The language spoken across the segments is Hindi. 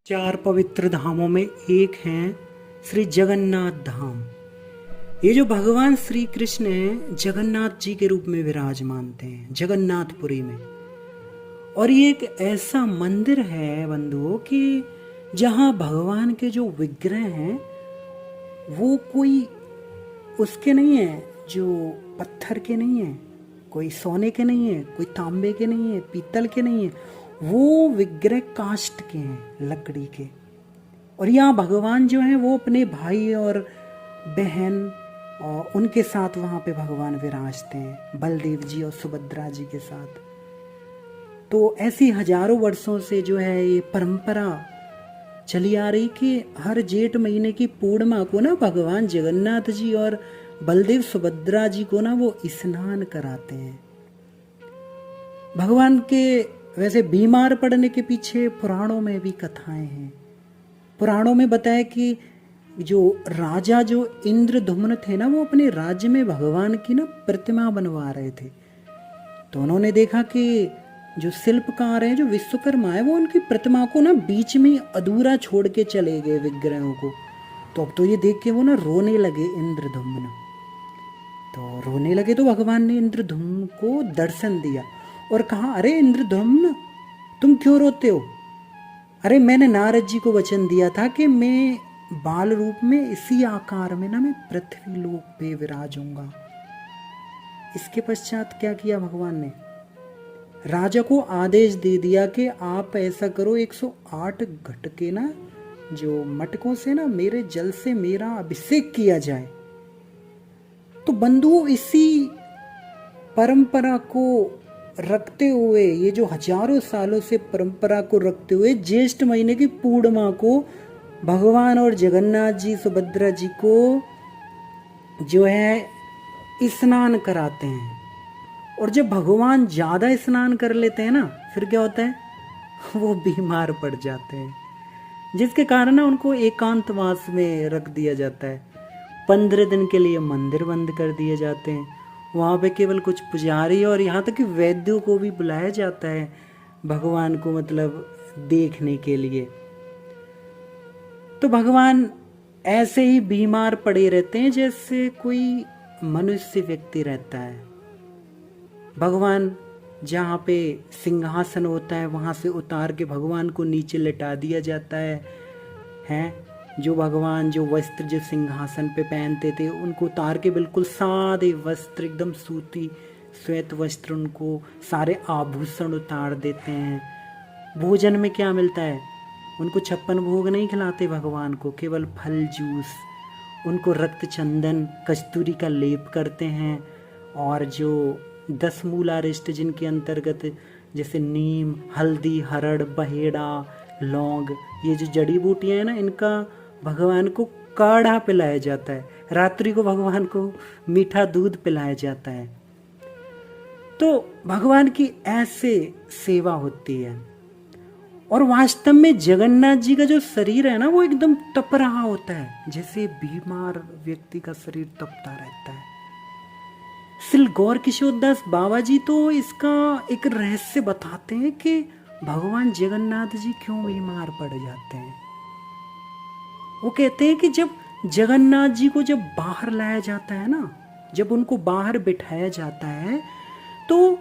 चार पवित्र धामों में एक है श्री जगन्नाथ धाम। ये जो भगवान श्री कृष्ण हैं जगन्नाथ जी के रूप में विराजमान थे जगन्नाथपुरी में। और ये एक ऐसा मंदिर है बंधुओं कि जहाँ भगवान के जो विग्रह हैं वो कोई उसके नहीं है, जो पत्थर के नहीं है, कोई सोने के नहीं है, कोई तांबे के नहीं है, पीतल के नहीं है, वो विग्रह काष्ठ के हैं, लकड़ी के। और यहाँ भगवान जो हैं वो अपने भाई और बहन और उनके साथ वहाँ पे भगवान विराजते हैं, बलदेव जी और सुभद्रा जी के साथ। तो ऐसी हजारों वर्षों से जो है ये परंपरा चली आ रही कि हर जेठ महीने की पूर्णिमा को ना भगवान जगन्नाथ जी और बलदेव सुभद्रा जी को ना वो स्नान कराते हैं। भगवान के वैसे बीमार पड़ने के पीछे पुराणों में भी कथाएं हैं। पुराणों में बताया कि जो राजा जो इंद्रधुम्न थे ना वो अपने राज्य में भगवान की ना प्रतिमा बनवा रहे थे। तो उन्होंने देखा कि जो शिल्पकार है, जो विश्वकर्मा है, वो उनकी प्रतिमा को ना बीच में अधूरा छोड़ के चले गए विग्रहों को। तो अब तो ये देख के वो ना रोने लगे इंद्रधुम्न। तो रोने लगे तो भगवान ने इंद्रधुम्न को दर्शन दिया और कहा, अरे इंद्रधुम्न तुम क्यों रोते हो? अरे मैंने नारद जी को वचन दिया था कि मैं बाल रूप में इसी आकार में ना मैं पृथ्वी लोक पे विराजूंगा। इसके पश्चात क्या किया भगवान ने? राजा को आदेश दे दिया कि आप ऐसा करो, 108 घट के ना जो मटकों से ना मेरे जल से मेरा अभिषेक किया जाए। तो बंधुओं इसी परंपरा को रखते हुए, ये जो हजारों सालों से परंपरा को रखते हुए जेष्ठ महीने की पूर्णिमा को भगवान और जगन्नाथ जी सुभद्रा जी को जो है स्नान कराते हैं। और जब भगवान ज्यादा स्नान कर लेते हैं ना फिर क्या होता है, वो बीमार पड़ जाते हैं, जिसके कारण ना उनको एकांतवास में रख दिया जाता है। 15 दिन के लिए मंदिर बंद कर दिए जाते हैं। वहाँ पे केवल कुछ पुजारी और यहाँ तक कि वैद्यों को भी बुलाया जाता है भगवान को मतलब देखने के लिए। तो भगवान ऐसे ही बीमार पड़े रहते हैं जैसे कोई मनुष्य व्यक्ति रहता है। भगवान जहाँ पे सिंहासन होता है वहाँ से उतार के भगवान को नीचे लेटा दिया जाता है। जो भगवान जो वस्त्र जो सिंहासन पे पहनते थे उनको उतार के बिल्कुल सादे वस्त्र, एकदम सूती श्वेत वस्त्र, उनको सारे आभूषण उतार देते हैं। भोजन में क्या मिलता है? उनको 56 भोग नहीं खिलाते भगवान को, केवल फल जूस। उनको रक्त चंदन कस्तूरी का लेप करते हैं। और जो 10 मूलारिष्ट जिनके अंतर्गत जैसे नीम, हल्दी, हरड़, बहेड़ा, लौंग, ये जो जड़ी बूटियां हैं ना, इनका भगवान को काढ़ा पिलाया जाता है। रात्रि को भगवान को मीठा दूध पिलाया जाता है। तो भगवान की ऐसे सेवा होती है। और वास्तव में जगन्नाथ जी का जो शरीर है ना वो एकदम तप रहा होता है, जैसे बीमार व्यक्ति का शरीर तपता रहता है। श्री गौर किशोर दास बाबा जी तो इसका एक रहस्य बताते हैं कि भगवान जगन्नाथ जी क्यों बीमार पड़ जाते हैं। वो कहते हैं कि जब जगन्नाथ जी को जब बाहर लाया जाता है ना, जब उनको बाहर बिठाया जाता है, तो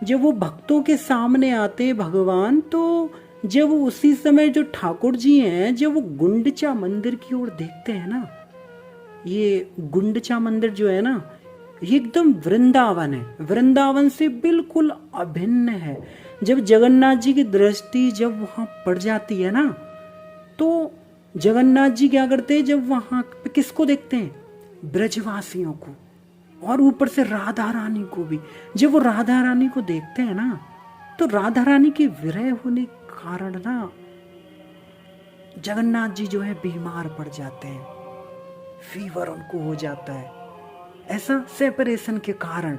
जब वो भक्तों के सामने आते हैं भगवान, तो जब उसी समय जो ठाकुर जी हैं जब वो गुंडचा मंदिर की ओर देखते हैं ना, ये गुंडचा मंदिर जो है ना ये एकदम वृंदावन है, वृंदावन से बिल्कुल अभिन्न है। जब जगन्नाथ जी की दृष्टि जब वहां पड़ जाती है ना, तो जगन्नाथ जी क्या करते हैं, जब वहां पे किसको देखते हैं? ब्रजवासियों को, और ऊपर से राधा रानी को भी। जब वो राधा रानी को देखते हैं ना, तो राधा रानी के विरह होने के कारण ना जगन्नाथ जी जो है बीमार पड़ जाते हैं, फीवर उनको हो जाता है, ऐसा सेपरेशन के कारण।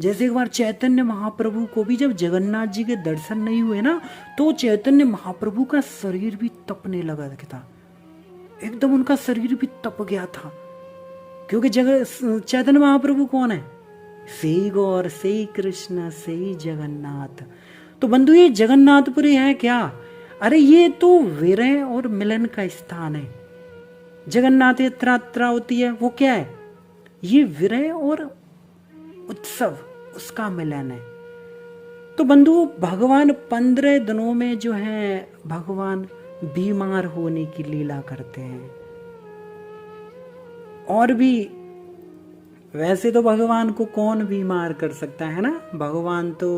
जैसे एक बार चैतन्य महाप्रभु को भी जब जगन्नाथ जी के दर्शन नहीं हुए ना, तो चैतन्य महाप्रभु का शरीर भी तपने लगा था, एकदम उनका शरीर भी तप गया था। क्योंकि चैतन्य महाप्रभु कौन है? से गौर, से कृष्ण, से जगन्नाथ। तो बंधु ये जगन्नाथपुरी है क्या? अरे ये तो विरह और मिलन का स्थान है। जगन्नाथ यात्रा होती है, वो क्या है? ये विरह और उत्सव, उसका मिलन है। तो बंधु, भगवान 15 दिनों में जो है भगवान बीमार होने की लीला करते हैं। और भी वैसे तो भगवान को कौन बीमार कर सकता है ना? भगवान तो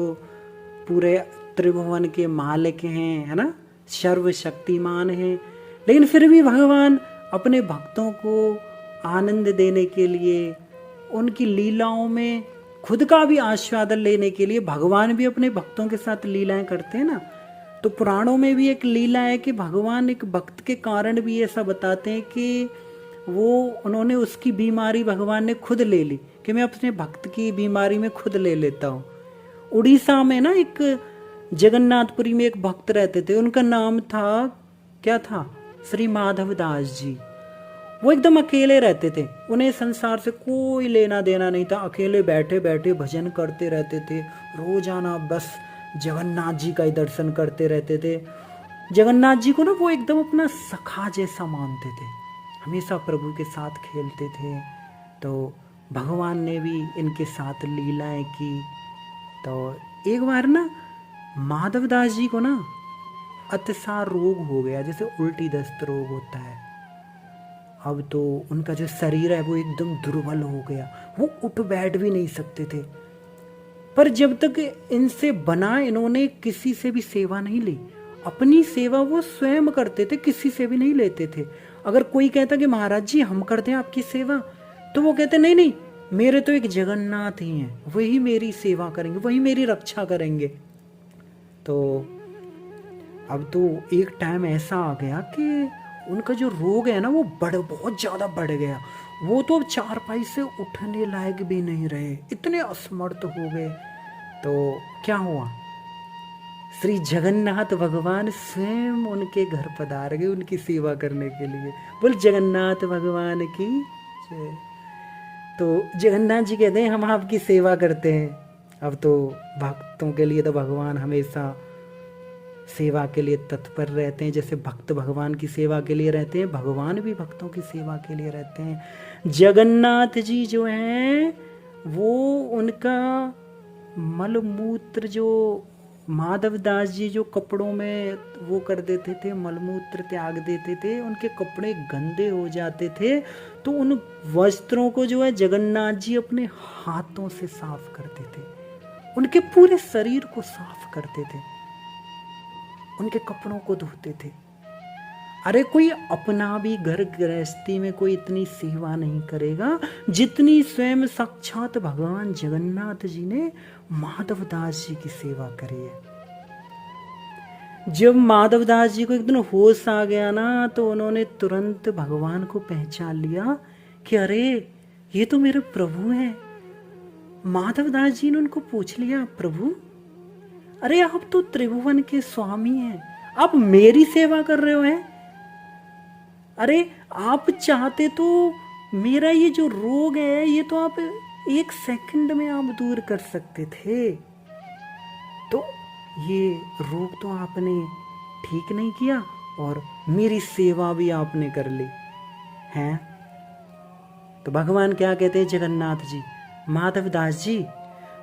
पूरे त्रिभुवन के मालिक हैं, है ना, सर्वशक्तिमान हैं। लेकिन फिर भी भगवान अपने भक्तों को आनंद देने के लिए, उनकी लीलाओं में खुद का भी आस्वादन लेने के लिए भगवान भी अपने भक्तों के साथ लीलाएं करते हैं ना। तो पुराणों में भी एक लीला है कि भगवान एक भक्त के कारण भी ऐसा बताते हैं कि उन्होंने उसकी बीमारी भगवान ने खुद ले ली, कि मैं अपने भक्त की बीमारी में खुद ले लेता हूँ। उड़ीसा में ना एक जगन्नाथपुरी में एक भक्त रहते थे, उनका नाम था, क्या था? श्री माधव दास जी। वो एकदम अकेले रहते थे, उन्हें संसार से कोई लेना देना नहीं था। अकेले बैठे बैठे भजन करते रहते थे, रोजाना बस जगन्नाथ जी का ही दर्शन करते रहते थे। जगन्नाथ जी को ना वो एकदम अपना सखा जैसा मानते थे, हमेशा प्रभु के साथ खेलते थे। तो भगवान ने भी इनके साथ लीलाएं की। तो एक बार ना माधव दास जी को ना अतिसार रोग हो गया, जैसे उल्टी दस्त रोग होता है। अब तो उनका जो शरीर है वो एकदम दुर्बल हो गया, वो उठ बैठ भी नहीं सकते थे। पर जब तक इनसे बना, इन्होंने किसी से भी सेवा नहीं ली। अपनी सेवा वो स्वयं करते थे, किसी से भी नहीं लेते थे। अगर कोई कहता कि महाराज जी हम करते हैं आपकी सेवा, तो वो कहते नहीं नहीं, मेरे तो एक जगन्नाथ ही हैं, वही मेरी सेवा करेंगे, वही मेरी रक्षा करेंगे। तो अब तो एक टाइम ऐसा आ गया कि उनका जो रोग है ना वो बहुत ज़्यादा बढ़ गया। वो तो अब चारपाई से उठने लायक भी नहीं रहे, इतने असमर्थ हो गए। तो क्या हुआ? श्री जगन्नाथ भगवान स्वयं उनके घर पधार गए उनकी सेवा करने के लिए। बोल जगन्नाथ भगवान की जय। तो जगन्नाथ जी कहते हैं हम आपकी सेवा करते हैं। अब तो भक्तों के लिए तो भगवान हमेशा सेवा के लिए तत्पर रहते हैं। जैसे भक्त भगवान की सेवा के लिए रहते हैं, भगवान भी भक्तों की सेवा के लिए रहते हैं। जगन्नाथ जी जो हैं वो उनका मलमूत्र, जो माधव दास जी जो कपड़ों में वो कर देते थे, मलमूत्र त्याग देते थे, उनके कपड़े गंदे हो जाते थे, तो उन वस्त्रों को जो है जगन्नाथ जी अपने हाथों से साफ करते थे, उनके पूरे शरीर को साफ करते थे, उनके कपड़ों को धोते थे। अरे कोई अपना भी घर गृहस्थी में कोई इतनी सेवा नहीं करेगा जितनी स्वयं साक्षात भगवान जगन्नाथ जी ने माधव दास जी की सेवा करी है। जब माधव दास जी को एक दिन होश आ गया ना, तो उन्होंने तुरंत भगवान को पहचान लिया कि अरे ये तो मेरे प्रभु हैं। माधव दास जी ने उनको पूछ लिया, प्रभु अरे आप तो त्रिभुवन के स्वामी हैं, आप मेरी सेवा कर रहे हो हैं? अरे आप चाहते तो मेरा ये जो रोग है ये तो आप 1 सेकंड में आप दूर कर सकते थे, तो ये रोग तो आपने ठीक नहीं किया और मेरी सेवा भी आपने कर ली है। तो भगवान क्या कहते हैं जगन्नाथ जी, माधव दास जी,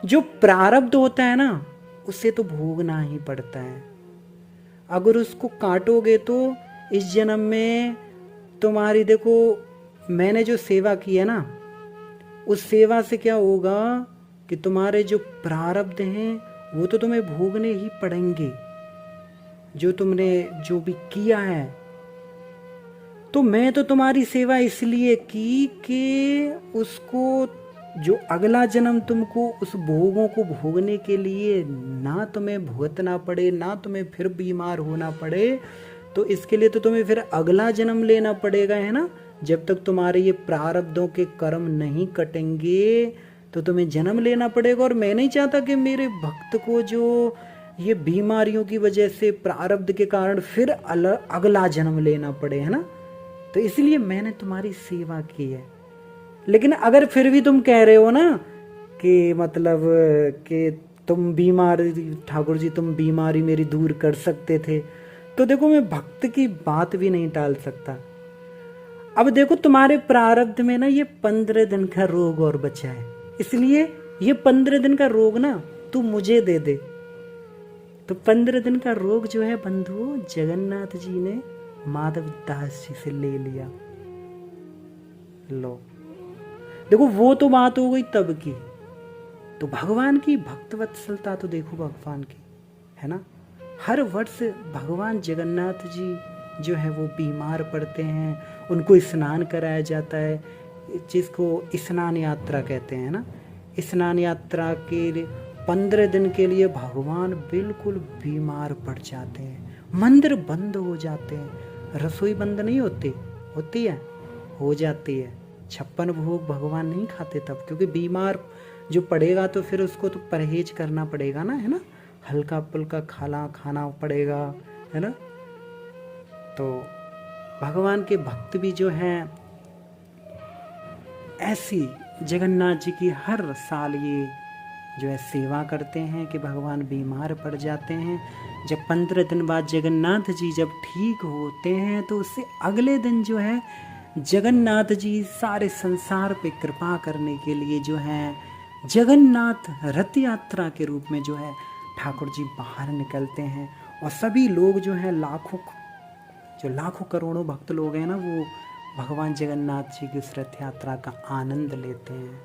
जो प्रारब्ध होता है ना उसे तो भोगना ही पड़ता है। अगर उसको काटोगे तो इस जन्म में तुम्हारी, देखो मैंने जो सेवा की है ना, उस सेवा से क्या होगा कि तुम्हारे जो प्रारब्ध हैं वो तो तुम्हें भोगने ही पड़ेंगे, जो तुमने जो भी किया है। तो मैं तो तुम्हारी सेवा इसलिए की कि उसको, जो अगला जन्म तुमको उस भोगों को भोगने के लिए ना तुम्हें भुगतना पड़े, ना तुम्हें फिर बीमार होना पड़े, तो इसके लिए तो तुम्हें फिर अगला जन्म लेना पड़ेगा, है ना। जब तक तुम्हारे ये प्रारब्धों के कर्म नहीं कटेंगे तो तुम्हें जन्म लेना पड़ेगा। और मैं नहीं चाहता कि मेरे भक्त को जो ये बीमारियों की वजह से प्रारब्ध के कारण फिर अगला जन्म लेना पड़े, है ना। तो इसलिए मैंने तुम्हारी सेवा की है। लेकिन अगर फिर भी तुम कह रहे हो ना कि मतलब कि तुम बीमार, ठाकुर जी तुम बीमारी मेरी दूर कर सकते थे, तो देखो मैं भक्त की बात भी नहीं टाल सकता। अब देखो तुम्हारे प्रारब्ध में ना ये 15 दिन का रोग और बचा है, इसलिए ये 15 दिन का रोग ना तू मुझे दे दे। तो 15 दिन का रोग जो है बंधुओं जगन्नाथ जी ने माधव दास जी से ले लिया। लो देखो वो तो बात हो गई तब की, तो भगवान की भक्त वत्सलता तो देखो भगवान की, है ना। हर वर्ष भगवान जगन्नाथ जी जो है वो बीमार पड़ते हैं, उनको स्नान कराया जाता है, जिसको स्नान यात्रा कहते हैं ना। स्नान यात्रा के लिए 15 दिन के लिए भगवान बिल्कुल बीमार पड़ जाते हैं, मंदिर बंद हो जाते हैं, रसोई बंद नहीं होती, होती है, हो जाती है। 56 भोग भगवान नहीं खाते तब, क्योंकि बीमार जो पड़ेगा तो फिर उसको तो परहेज करना पड़ेगा ना, है ना, हल्का फुल्का खाना पड़ेगा, है ना। तो भगवान के भक्त भी जो हैं ऐसी जगन्नाथ जी की हर साल ये जो है सेवा करते हैं कि भगवान बीमार पड़ जाते हैं। जब 15 दिन बाद जगन्नाथ जी जब ठीक होते हैं तो उससे अगले दिन जो है जगन्नाथ जी सारे संसार पे कृपा करने के लिए जो है जगन्नाथ रथ यात्रा के रूप में जो है ठाकुर जी बाहर निकलते हैं, और सभी लोग जो है लाखों करोड़ों भक्त लोग हैं ना, वो भगवान जगन्नाथ जी की उस रथ यात्रा का आनंद लेते हैं।